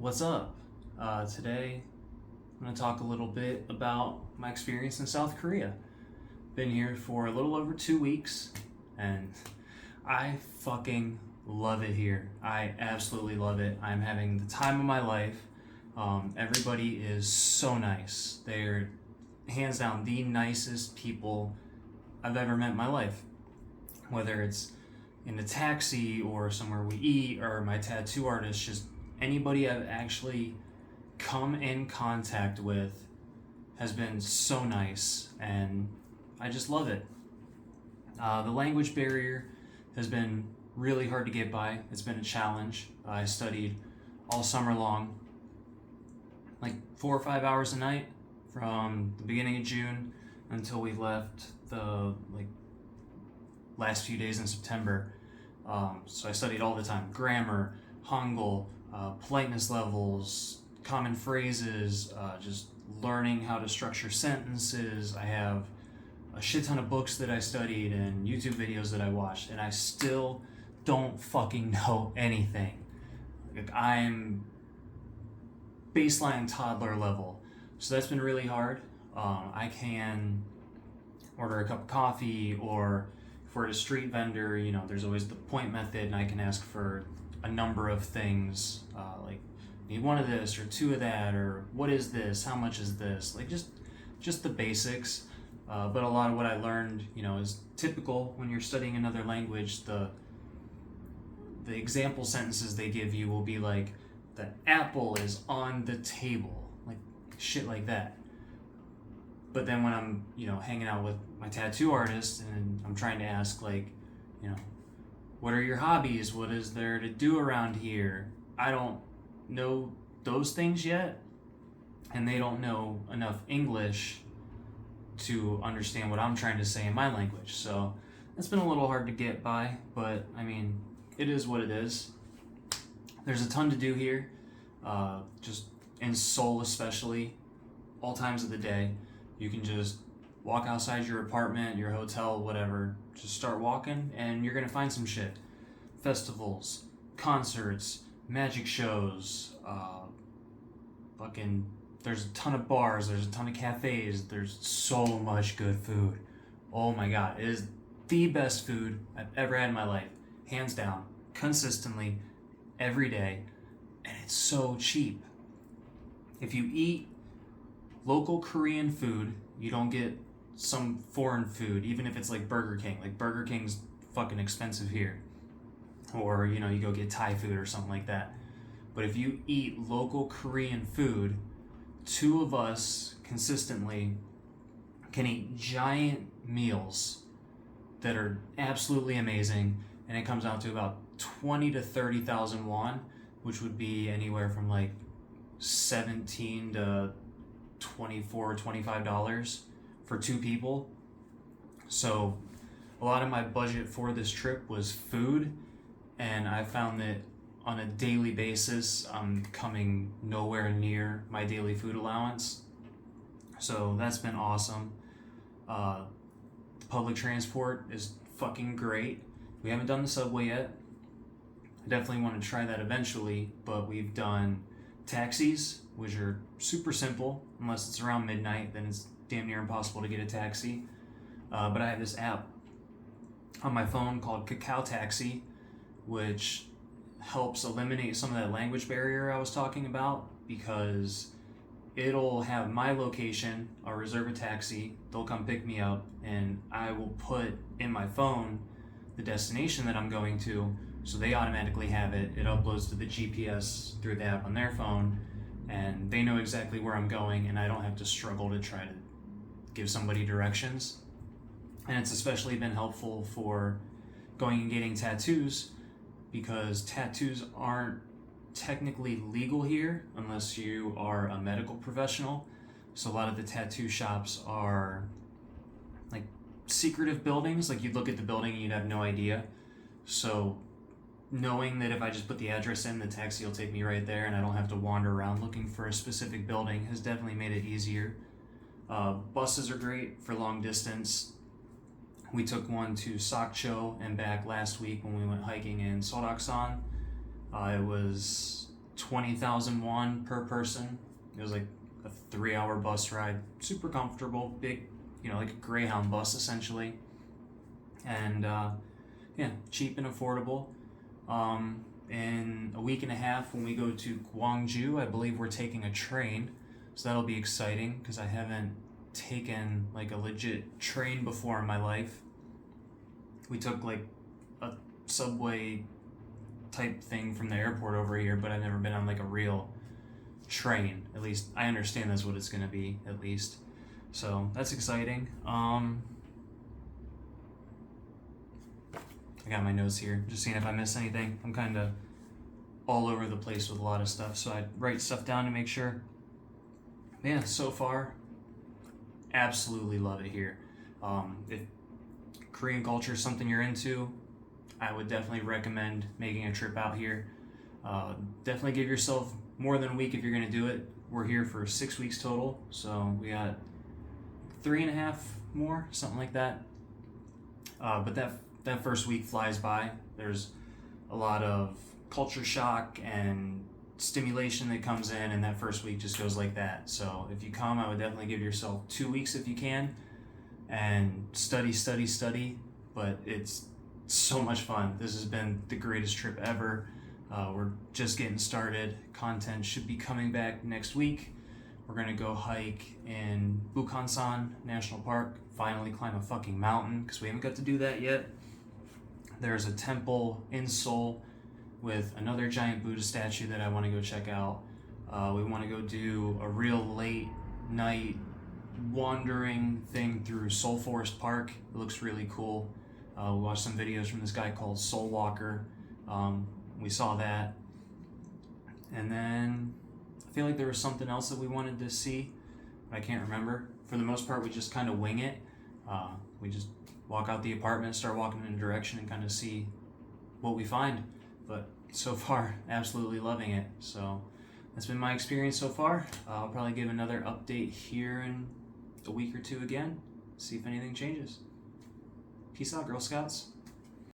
What's up? Today I'm going to talk a little bit about my experience in South Korea. Been here for a little over 2 weeks and I fucking love it here. I absolutely love it. I'm having the time of my life. Everybody is so nice. They're hands down the nicest people I've ever met in my life. Whether it's in a taxi or somewhere we eat or my tattoo artist, just anybody I've actually come in contact with has been so nice and I just love it. The language barrier has been really hard to get by. It's been a challenge. I studied all summer long, like 4 or 5 hours a night from the beginning of June until we left the last few days in September. So I studied all the time: grammar, Hangul, politeness levels, common phrases, just learning how to structure sentences. I have a shit ton of books that I studied and YouTube videos that I watched, and I still don't fucking know anything. I'm baseline toddler level, so that's been really hard. I can order a cup of coffee, or if we're at a street vendor, there's always the point method, and I can ask for a number of things, like need one of this or two of that, or what is this, how much is this, like just the basics. But a lot of what I learned, is typical when you're studying another language. The example sentences they give you will be like, the apple is on the table, like shit like that. But then when I'm, hanging out with my tattoo artist and I'm trying to ask, like, what are your hobbies? What is there to do around here? I don't know those things yet, and they don't know enough English to understand what I'm trying to say in my language. So it's been a little hard to get by, but I mean, it is what it is. There's a ton to do here, just in Seoul especially, all times of the day. You can just walk outside your apartment, your hotel, whatever, just start walking and you're gonna find some shit. Festivals, concerts, magic shows, there's a ton of bars, there's a ton of cafes, there's so much good food. Oh my god, it is the best food I've ever had in my life, hands down, consistently, every day, and it's so cheap. If you eat local Korean food, you don't get some foreign food, even if it's like Burger King. Like Burger King's fucking expensive here. Or, you go get Thai food or something like that. But if you eat local Korean food, two of us consistently can eat giant meals that are absolutely amazing, and it comes out to about 20 to 30,000 won, which would be anywhere from like 17 to 24 $25 for two people. So a lot of my budget for this trip was food, and I found that on a daily basis I'm coming nowhere near my daily food allowance. So that's been awesome. Public transport is fucking great. We haven't done the subway yet. I definitely want to try that eventually, but we've done taxis, which are super simple. Unless it's around midnight, then it's damn near impossible to get a taxi. But I have this app on my phone called Kakao Taxi, which helps eliminate some of that language barrier I was talking about, because it'll have my location, I'll reserve a taxi, they'll come pick me up, and I will put in my phone the destination that I'm going to, so they automatically have it. It uploads to the GPS through the app on their phone, and they know exactly where I'm going, and I don't have to struggle to try to give somebody directions. And it's especially been helpful for going and getting tattoos, because tattoos aren't technically legal here unless you are a medical professional. So a lot of the tattoo shops are like secretive buildings. Like you'd look at the building and you'd have no idea. So knowing that if I just put the address in, the taxi will take me right there and I don't have to wander around looking for a specific building has definitely made it easier. Buses are great for long distance. We took one to Sakcho and back last week when we went hiking in Soraksan. It was 20,000 won per person. It was like a 3-hour bus ride, super comfortable, big, like a Greyhound bus essentially, and yeah, cheap and affordable. In a week and a half, when we go to Gwangju, I believe we're taking a train, so that'll be exciting because I haven't taken like a legit train before in my life. We took like a subway type thing from the airport over here, but I've never been on like a real train. At least I understand that's what it's gonna be, at least. So that's exciting. I got my notes here, just seeing if I miss anything. I'm kind of all over the place with a lot of stuff, so I write stuff down to make sure. Yeah, so far, absolutely love it here. If Korean culture is something you're into, I would definitely recommend making a trip out here. Definitely give yourself more than a week if you're going to do it. We're here for 6 weeks total, so we got 3.5 more, something like that. But that first week flies by. There's a lot of culture shock and stimulation that comes in, and that first week just goes like that. So if you come, I would definitely give yourself 2 weeks if you can, and study, but it's so much fun. This has been the greatest trip ever. We're just getting started. Content should be coming back next week. We're gonna go hike in Bukhansan National Park, finally climb a fucking mountain, because we haven't got to do that yet. There's a temple in Seoul with another giant Buddha statue that I want to go check out. We want to go do a real late night wandering thing through Seoul Forest Park. It looks really cool. We watched some videos from this guy called Soul Walker. We saw that. And then I feel like there was something else that we wanted to see, but I can't remember. For the most part, we just kind of wing it. We just walk out the apartment, start walking in a direction, and kind of see what we find. But so far, absolutely loving it. So that's been my experience so far. I'll probably give another update here in a week or two again, see if anything changes. Peace out, Girl Scouts.